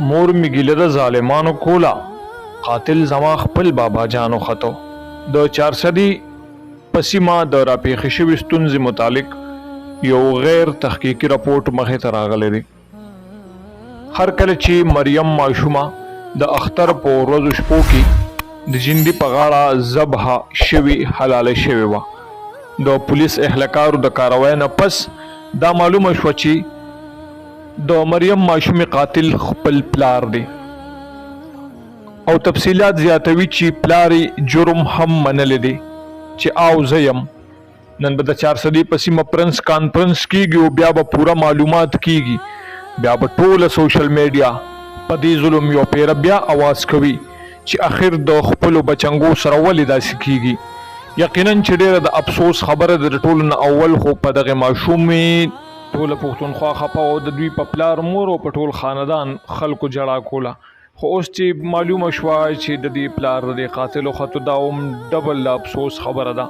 مور می ګیله د ظالمانو کولا، قاتل زما خپل بابا جانو خطو. د 400 پسیما د راپېښې شوې ستونزې متعلق یو غیر تحقیقي راپورټ مخې ته راغلی دی. هر کله چې مریم ماشومه د اختر په ورځو شپو کې د جندي په غاړه ذبحه شوې حلاله شوې وه، د پولیس اهلکارو د کاروای نه پس دا معلومه شوه چې د مریم ماشومې قاتل خپل پلار دی، او تفصیلات زیاتوي چې پلار جرم هم منلی دی چې او زه یم. نن به د 400 په سیمه پرنس کانفرنس کیږي او بیا به پوره معلومات کیږي، بیا به ټوله سوشل میډیا په دې ظلم یو پیره بیا اواز کوي چې اخر د خپلو بچنګو سره ولې داسې کیږي. یقینا چې ډیره د افسوس خبره د ټولو نه اول خو په دغه ماشومې ټوله پښتونخوا خپه او د دوی په پلار مور او په ټول خاندان خلکو جړه کوله، خو اوس چې معلومه شوه چې د دې پلار د قاتلو خطو دا هم ډبل افسوس خبره ده.